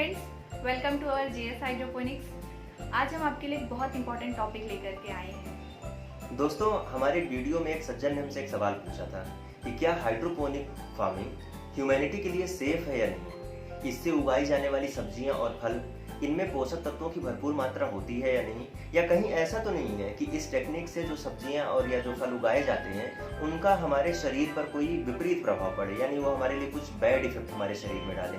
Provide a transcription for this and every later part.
Friends, welcome to our GS hydroponics. आज हम आपके लिए एक बहुत इंपॉर्टेंट टॉपिक लेकर के आए हैं। दोस्तों, हमारे वीडियो में एक सज्जन ने हमसे एक सवाल पूछा था कि क्या हाइड्रोपोनिक फार्मिंग ह्यूमैनिटी के लिए सेफ है या नहीं। इससे उगाई जाने वाली सब्जियां और फल, इनमें पोषक तत्वों की भरपूर मात्रा होती है या नहीं, या कहीं ऐसा तो नहीं है कि इस टेक्निक से जो सब्जियां और या जो फल उगाए जाते हैं उनका हमारे शरीर पर कोई विपरीत प्रभाव पड़े, यानी वो हमारे लिए कुछ बैड इफेक्ट हमारे शरीर में डालें।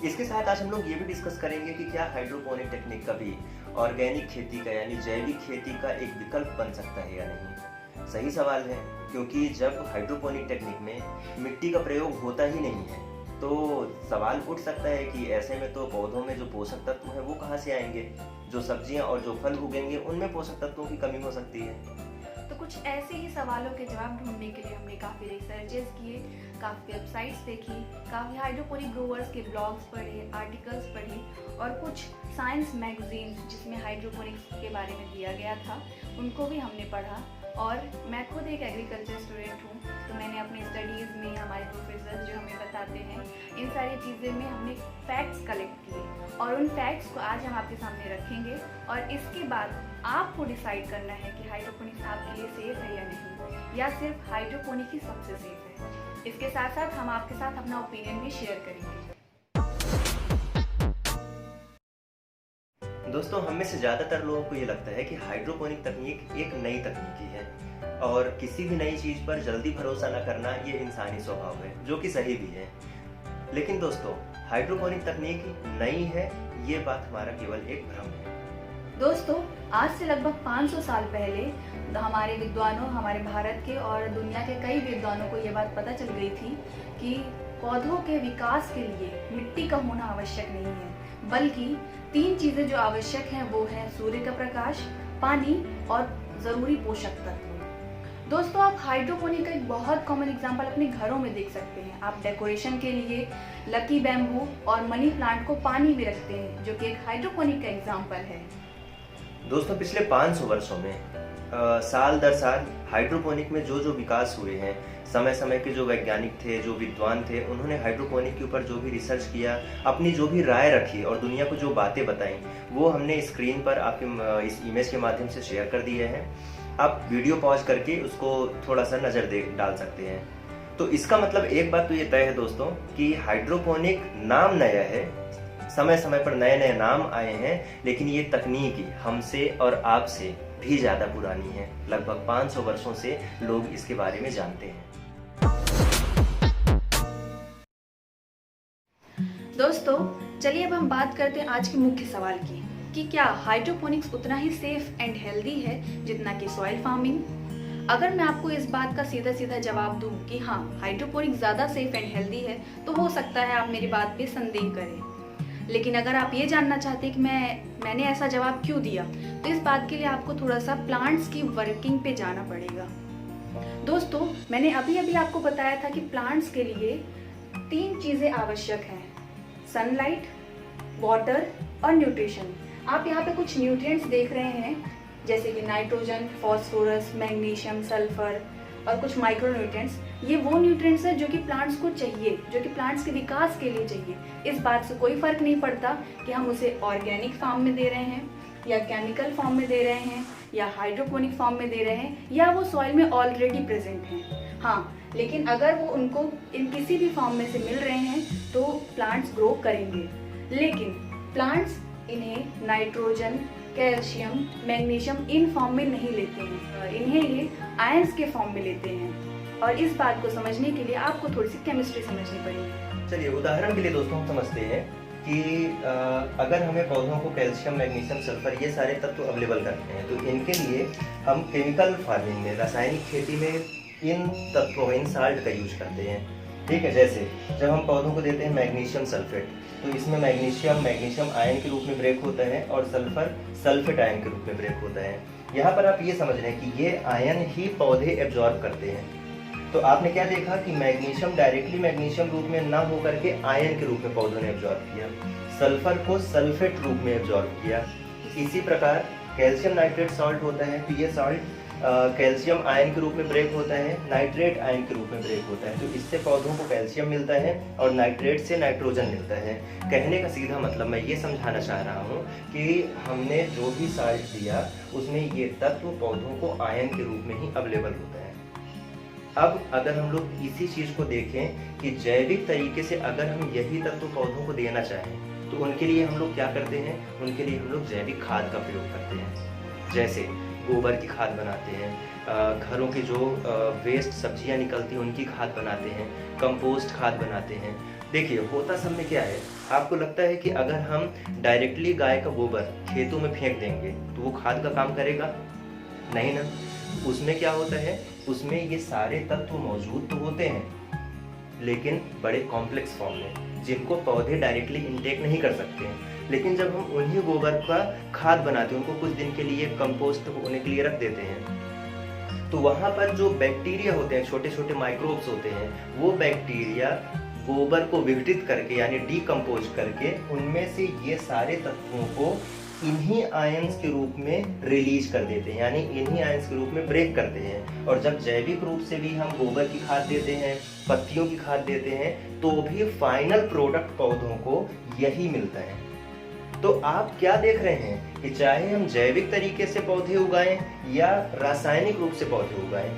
इसके साथ आज हम लोग ये भी डिस्कस करेंगे कि क्या हाइड्रोपोनिक टेक्निक का भी ऑर्गेनिक खेती का यानी जैविक खेती का एक विकल्प बन सकता है या नहीं। सही सवाल है, क्योंकि जब हाइड्रोपोनिक टेक्निक में मिट्टी का प्रयोग होता ही नहीं है तो सवाल उठ सकता है कि ऐसे में तो पौधों में जो पोषक तत्व है वो कहाँ से आएंगे। जो सब्जियां और जो फल उगेंगे उनमें पोषक तत्वों की कमी हो सकती है। तो कुछ ऐसे ही सवालों के जवाब ढूंढने के लिए हमने काफ़ी रिसर्चेस किए, काफ़ी वेबसाइट्स देखी, काफ़ी हाइड्रोपोनिक ग्रोवर्स के ब्लॉग्स पढ़े, आर्टिकल्स पढ़े और कुछ साइंस मैगजीन जिसमें हाइड्रोपोनिक्स के बारे में दिया गया था उनको भी हमने पढ़ा। और मैं खुद एक एग्रीकल्चर स्टूडेंट हूँ, तो मैंने अपनी स्टडीज़ में हमारे प्रोफेसर जो हमें बताते हैं इन सारी चीज़ें में हमने फैक्ट्स कलेक्ट किए और उन फैक्ट्स को आज हम आपके सामने रखेंगे। और इसके बाद आपको डिसाइड करना है कि हाइड्रोपोनिक्स आपके लिए सेफ है या नहीं, या सिर्फ हाइड्रोपोनिक ही सबसे सेफ है। इसके साथ साथ हम आपके साथ अपना ओपिनियन भी शेयर करेंगे। दोस्तों, हम में से ज़्यादातर लोगों को ये लगता है कि हाइड्रोपोनिक तकनीक एक नई तकनीक ही है और किसी भी नई चीज़ पर जल्दी भरोसा न करना ये इंसानी स्वभाव है, जो कि सही भी है। लेकिन दोस्तों, हाइड्रोपोनिक तकनीक नई है, ये बात हमारा केवल एक भ्रम है। दोस्तों, आज से लगभग 500 साल पहले हमारे विद्वानों, हमारे भारत के और दुनिया के कई विद्वानों को ये बात पता चल गई थी कि पौधों के विकास के लिए मिट्टी का होना आवश्यक नहीं है, बल्कि 3 चीजें जो आवश्यक हैं वो है सूर्य का प्रकाश, पानी और जरूरी पोषक तत्व। दोस्तों, आप हाइड्रोपोनिक का एक बहुत कॉमन एग्जांपल अपने घरों में देख सकते हैं। आप डेकोरेशन के लिए लकी बैम्बू और मनी प्लांट को पानी में रखते हैं, जो कि एक हाइड्रोपोनिक का एग्जांपल है। दोस्तों, पिछले 500 वर्षों में साल दर साल हाइड्रोपोनिक में जो जो विकास हुए हैं, समय समय के जो वैज्ञानिक थे, जो विद्वान थे, उन्होंने हाइड्रोपोनिक के ऊपर जो भी रिसर्च किया, अपनी जो भी राय रखी और दुनिया को जो बातें बताई, वो हमने स्क्रीन पर आपके इस इमेज के माध्यम से शेयर कर दिए हैं। आप वीडियो पॉज करके उसको थोड़ा सा नज़र डाल सकते हैं। तो इसका मतलब एक बात तो ये तय है दोस्तों कि हाइड्रोपोनिक नाम नया है, समय समय पर नए नए नाम आए हैं, लेकिन ये तकनीक हमसे और आपसे भी ज़्यादा पुरानी है। लगभग 500 वर्षों से लोग इसके बारे में जानते हैं। दोस्तों, चलिए अब हम बात करते हैं आज के मुख्य सवाल की कि क्या हाइड्रोपोनिक्स उतना ही सेफ एंड हेल्दी है जितना कि सॉइल फार्मिंग। अगर मैं आपको इस बात का सीधा सीधा जवाब दूं कि हाँ, हाइड्रोपोनिक्स ज़्यादा सेफ एंड हेल्दी है, तो हो सकता है आप मेरी बात पे संदेह करें। लेकिन अगर आप ये जानना चाहते हैं कि मैंने ऐसा जवाब क्यों दिया, तो इस बात के लिए आपको थोड़ा सा प्लांट्स की वर्किंग पे जाना पड़ेगा। दोस्तों, मैंने अभी अभी आपको बताया था कि प्लांट्स के लिए 3 चीज़ें आवश्यक हैं: सनलाइट, वाटर और न्यूट्रिशन। आप यहाँ पे कुछ न्यूट्रिएंट्स देख रहे हैं, जैसे कि नाइट्रोजन, फॉस्फोरस, मैग्नीशियम, सल्फर और कुछ माइक्रो न्यूट्रिएंट्स। ये वो न्यूट्रिएंट्स हैं जो कि प्लांट्स को चाहिए, जो कि प्लांट्स के विकास के लिए चाहिए। इस बात से कोई फर्क नहीं पड़ता कि हम उसे ऑर्गेनिक फॉर्म में दे रहे हैं या केमिकल फॉर्म में दे रहे हैं या हाइड्रोपोनिक फॉर्म में दे रहे हैं या वो सॉइल में ऑलरेडी प्रेजेंट हैं। हाँ, लेकिन अगर वो उनको इन किसी भी फॉर्म में से मिल रहे हैं तो प्लांट्स ग्रो करेंगे। लेकिन प्लांट्स इन्हें nitrogen, calcium, magnesium in form में नहीं लेते हैं, इन्हें ये आयंस के फॉर्म में लेते हैं। और इस बात को समझने के लिए आपको थोड़ी सी केमिस्ट्री समझनी पड़ेगी। चलिए, उदाहरण के लिए दोस्तों हम समझते हैं कि अगर हमें पौधों को कैल्शियम, मैग्नीशियम, सल्फर ये सारे तत्व अवेलेबल करते हैं, तो इनके लिए हम केमिकल फार्मिंग में, रासायनिक खेती में इन तत्वों, इन साल्ट का यूज करते हैं। ठीक है, जैसे जब हम पौधों को देते हैं मैग्नीशियम सल्फेट, तो इसमें मैग्नीशियम आयन के रूप में ब्रेक होता है और सल्फर सल्फेट आयन के रूप में ब्रेक होता है। यहाँ पर आप ये समझ रहे हैं कि ये आयन ही पौधे एब्जॉर्ब करते हैं। तो आपने क्या देखा कि मैग्नीशियम डायरेक्टली मैग्नीशियम रूप में ना होकर के आयन के रूप में पौधों ने एब्जॉर्ब किया, सल्फर को सल्फेट रूप में एब्जॉर्ब किया। इसी प्रकार कैल्शियम नाइट्रेट सॉल्ट होता है, पीए सॉल्ट, कैल्शियम आयन के रूप में ब्रेक होता है, नाइट्रेट आयन के रूप में ब्रेक होता है। तो इससे पौधों को कैल्शियम मिलता है और नाइट्रेट से नाइट्रोजन मिलता है। कहने का सीधा मतलब मैं ये समझाना चाह रहा हूँ कि हमने जो भी साल्ट दिया उसमें ये तत्व पौधों को आयन के रूप में ही अवेलेबल होता है। अब अगर हम लोग इसी चीज़ को देखें कि जैविक तरीके से अगर हम यही तत्व पौधों को देना चाहें तो उनके लिए हम लोग क्या करते हैं, उनके लिए हम लोग जैविक खाद का प्रयोग करते हैं। जैसे गोबर की खाद बनाते हैं, घरों की जो वेस्ट सब्जियां निकलती हैं उनकी खाद बनाते हैं, कंपोस्ट खाद बनाते हैं। देखिए होता सब में क्या है, आपको लगता है कि अगर हम डायरेक्टली गाय का गोबर खेतों में फेंक देंगे तो वो खाद का काम करेगा? नहीं ना। उसमें क्या होता है, उसमें ये सारे तत्व मौजूद तो होते हैं लेकिन बड़े कॉम्प्लेक्स फॉर्म में, जिनको पौधे डायरेक्टली इंटेक नहीं कर सकते हैं। लेकिन जब हम उन्हीं गोबर का खाद बनाते हैं, उनको कुछ दिन के लिए कंपोस्ट होने के लिए रख देते हैं, तो वहाँ पर जो बैक्टीरिया होते हैं, छोटे छोटे माइक्रोब्स होते हैं, वो बैक्टीरिया गोबर को विघटित करके यानी डीकम्पोज करके उनमें से ये सारे तत्वों को इन्हीं आयंस के रूप में रिलीज कर देते हैं, यानी इन्हीं आयंस के रूप में ब्रेक करते हैं। और जब जैविक रूप से भी हम गोबर की खाद देते हैं, पत्तियों की खाद देते हैं, तो भी फाइनल प्रोडक्ट पौधों को यही मिलता है। तो आप क्या देख रहे हैं कि चाहे हम जैविक तरीके से पौधे उगाएं या रासायनिक रूप से पौधे उगाएं,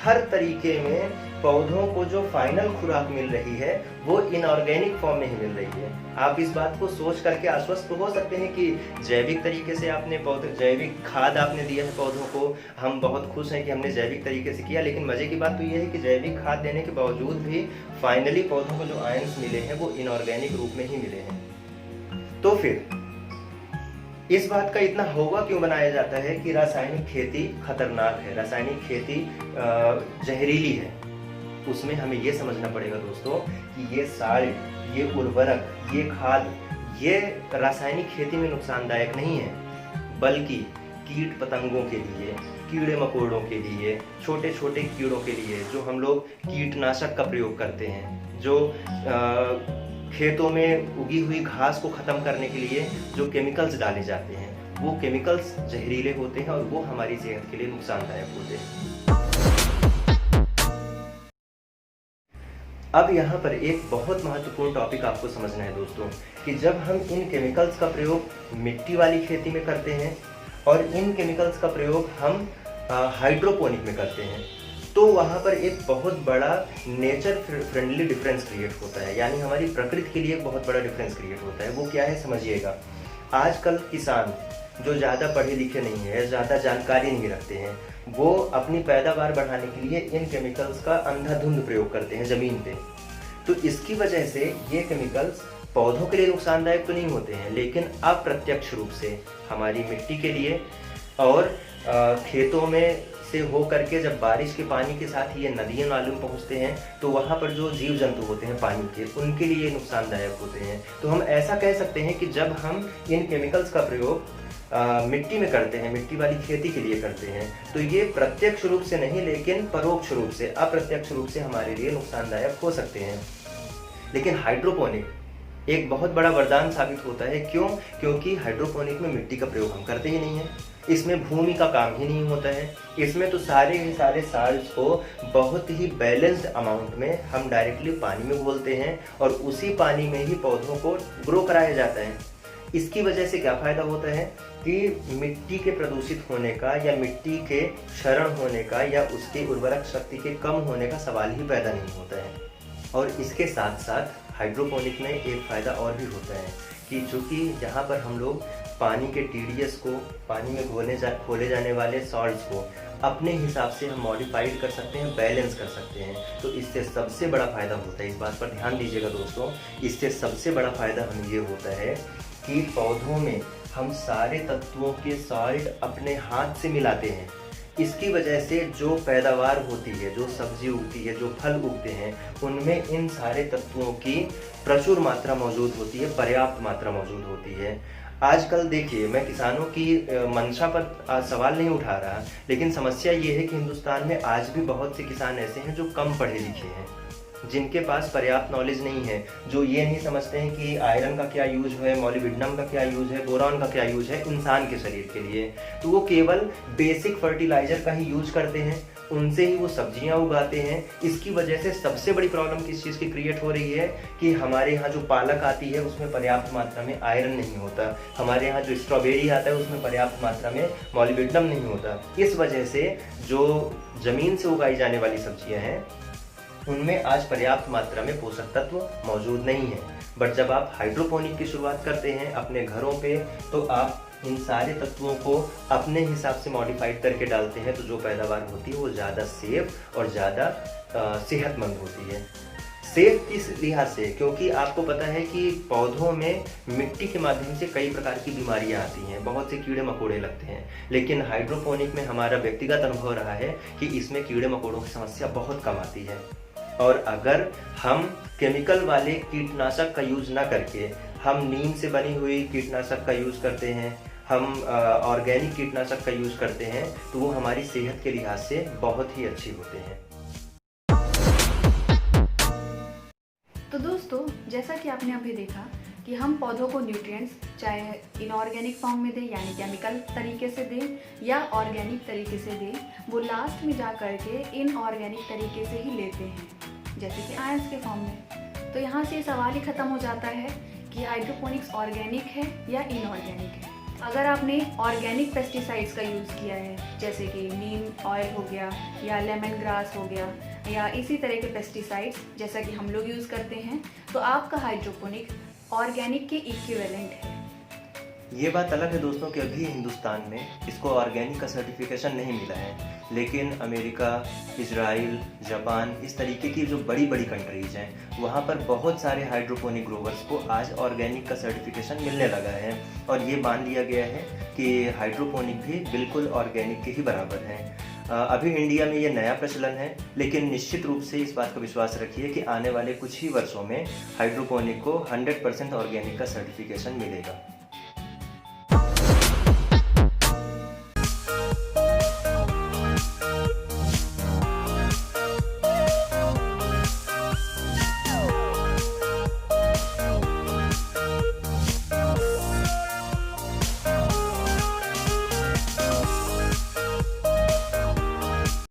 हर तरीके में पौधों को जो फाइनल खुराक मिल रही है वो इनऑर्गेनिक फॉर्म में ही मिल रही है। आप इस बात को सोच करके आश्वस्त हो सकते हैं कि जैविक तरीके से आपने पौधे जैविक खाद आपने दिया है पौधों को, हम बहुत खुश हैं कि हमने जैविक तरीके से किया। लेकिन मजे की बात तो ये है कि जैविक खाद देने के बावजूद भी फाइनली पौधों को जो आयंस मिले हैं वो इनऑर्गेनिक रूप में ही मिले हैं। तो फिर इस बात का इतना होगा क्यों बनाया जाता है कि रासायनिक खेती खतरनाक है, रासायनिक खेती जहरीली है? उसमें हमें ये समझना पड़ेगा दोस्तों कि ये साल्ट, ये उर्वरक, ये खाद, ये रासायनिक खेती में नुकसानदायक नहीं है, बल्कि कीट पतंगों के लिए, कीड़े मकोड़ों के लिए, छोटे छोटे कीड़ों के लिए जो हम लोग कीटनाशक का प्रयोग करते हैं, जो खेतों में उगी हुई घास को खत्म करने के लिए जो केमिकल्स डाले जाते हैं, वो केमिकल्स जहरीले होते हैं और वो हमारी सेहत के लिए नुकसानदायक होते हैं। अब यहाँ पर एक बहुत महत्वपूर्ण टॉपिक आपको समझना है दोस्तों कि जब हम इन केमिकल्स का प्रयोग मिट्टी वाली खेती में करते हैं और इन केमिकल्स का प्रयोग हम हाइड्रोपोनिक में करते हैं, तो वहाँ पर एक बहुत बड़ा नेचर फ्रेंडली डिफरेंस क्रिएट होता है, यानी हमारी प्रकृति के लिए एक बहुत बड़ा डिफरेंस क्रिएट होता है। वो क्या है समझिएगा। आजकल किसान जो ज़्यादा पढ़े लिखे नहीं है, ज़्यादा जानकारी नहीं रखते हैं, वो अपनी पैदावार बढ़ाने के लिए इन केमिकल्स का अंधाधुंध प्रयोग करते हैं ज़मीन पे। तो इसकी वजह से ये केमिकल्स पौधों के लिए नुकसानदायक तो नहीं होते हैं, लेकिन अप्रत्यक्ष रूप से हमारी मिट्टी के लिए और खेतों में से हो करके जब बारिश के पानी के साथ ये नदियों नालों में पहुँचते हैं तो वहाँ पर जो जीव जंतु होते हैं पानी के, उनके लिए नुकसानदायक होते हैं। तो हम ऐसा कह सकते हैं कि जब हम इन केमिकल्स का प्रयोग मिट्टी में करते हैं, मिट्टी वाली खेती के लिए करते हैं, तो ये प्रत्यक्ष रूप से नहीं लेकिन परोक्ष रूप से, अप्रत्यक्ष रूप से हमारे लिए नुकसानदायक हो सकते हैं। लेकिन हाइड्रोपोनिक एक बहुत बड़ा वरदान साबित होता है। क्यों? क्योंकि हाइड्रोपोनिक में मिट्टी का प्रयोग हम करते ही नहीं है, इसमें भूमि का काम ही नहीं होता है। इसमें तो सारे के सारे साल्ट्स को बहुत ही बैलेंस्ड अमाउंट में हम डायरेक्टली पानी में घोलते हैं और उसी पानी में ही पौधों को ग्रो कराया जाता है। इसकी वजह से क्या फ़ायदा होता है कि मिट्टी के प्रदूषित होने का या मिट्टी के क्षरण होने का या उसकी उर्वरक शक्ति के कम होने का सवाल ही पैदा नहीं होता है। और इसके साथ साथ हाइड्रोपोनिक में एक फ़ायदा और भी होता है कि चूँकि यहाँ पर हम लोग पानी के TDS को, पानी में घोले जाने वाले सॉल्ट्स को अपने हिसाब से हम मॉडिफाइड कर सकते हैं, बैलेंस कर सकते हैं। तो इससे सबसे बड़ा फ़ायदा होता है, इस बात पर ध्यान दीजिएगा दोस्तों, इससे सबसे बड़ा फ़ायदा हमें ये होता है कि पौधों में हम सारे तत्वों के सॉल्ट अपने हाथ से मिलाते हैं। इसकी वजह से जो पैदावार होती है, जो सब्जी उगती है, जो फल उगते हैं, उनमें इन सारे तत्वों की प्रचुर मात्रा मौजूद होती है, पर्याप्त मात्रा मौजूद होती है। आजकल देखिए, मैं किसानों की मंशा पर सवाल नहीं उठा रहा, लेकिन समस्या ये है कि हिंदुस्तान में आज भी बहुत से किसान ऐसे हैं जो कम पढ़े लिखे हैं, जिनके पास पर्याप्त नॉलेज नहीं है, जो ये नहीं समझते हैं कि आयरन का क्या यूज है, मॉलिब्डेनम का क्या यूज है, बोरॉन का क्या यूज है इंसान के शरीर के लिए, तो वो केवल बेसिक फर्टिलाइजर का ही यूज करते हैं, उनसे ही वो सब्जियां उगाते हैं। इसकी वजह से सबसे बड़ी प्रॉब्लम किस चीज़ की क्रिएट हो रही है कि हमारे यहाँ जो पालक आती है उसमें पर्याप्त मात्रा में आयरन नहीं होता, हमारे यहाँ जो स्ट्रॉबेरी आता है उसमें पर्याप्त मात्रा में मॉलिब्डेनम नहीं होता। इस वजह से जो ज़मीन से उगाई जाने वाली सब्जियां हैं उनमें आज पर्याप्त मात्रा में पोषक तत्व मौजूद नहीं है। बट जब आप हाइड्रोपोनिक की शुरुआत करते हैं अपने घरों पे, तो आप इन सारे तत्वों को अपने हिसाब से मॉडिफाइड करके डालते हैं, तो जो पैदावार होती है वो ज़्यादा सेफ और ज़्यादा सेहतमंद होती है। सेफ किस लिहाज से, क्योंकि आपको पता है कि पौधों में मिट्टी के माध्यम से कई प्रकार की बीमारियां आती हैं, बहुत से कीड़े मकोड़े लगते हैं, लेकिन हाइड्रोपोनिक में हमारा व्यक्तिगत अनुभव रहा है कि इसमें कीड़े मकोड़ों की समस्या बहुत कम आती है। और अगर हम केमिकल वाले कीटनाशक का यूज़ ना करके हम नीम से बनी हुई कीटनाशक का यूज़ करते हैं, हम ऑर्गेनिक कीटनाशक का यूज़ करते हैं, तो वो हमारी सेहत के लिहाज से बहुत ही अच्छी होते हैं। तो दोस्तों, जैसा कि आपने अभी देखा कि हम पौधों को न्यूट्रिएंट्स चाहे इनऑर्गेनिक फॉर्म में दें यानी केमिकल तरीके से दें या ऑर्गेनिक तरीके से दें, वो लास्ट में जा कर के इनऑर्गेनिक तरीके से ही लेते हैं, जैसे कि आयंस के फॉर्म में। तो यहाँ से सवाल ही ख़त्म हो जाता है कि हाइड्रोपोनिक्स ऑर्गेनिक है या इनऑर्गेनिक है। अगर आपने ऑर्गेनिक पेस्टिसाइड्स का यूज़ किया है, जैसे कि नीम ऑयल हो गया या लेमन ग्रास हो गया या इसी तरह के पेस्टिसाइड्स जैसा कि हम लोग यूज़ करते हैं, तो आपका हाइड्रोपोनिक ऑर्गेनिक के इक्विवेलेंट है। ये बात अलग है दोस्तों कि अभी हिंदुस्तान में इसको ऑर्गेनिक का सर्टिफिकेशन नहीं मिला है, लेकिन अमेरिका, इजराइल, जापान, इस तरीके की जो बड़ी बड़ी कंट्रीज़ हैं वहाँ पर बहुत सारे हाइड्रोपोनिक ग्रोवर्स को आज ऑर्गेनिक का सर्टिफिकेशन मिलने लगा है, और ये मान लिया गया है कि हाइड्रोपोनिक भी बिल्कुल ऑर्गेनिक के ही बराबर है। अभी इंडिया में ये नया प्रचलन है, लेकिन निश्चित रूप से इस बात का विश्वास रखिए कि आने वाले कुछ ही वर्षों में हाइड्रोपोनिक को 100% ऑर्गेनिक का सर्टिफिकेशन मिलेगा।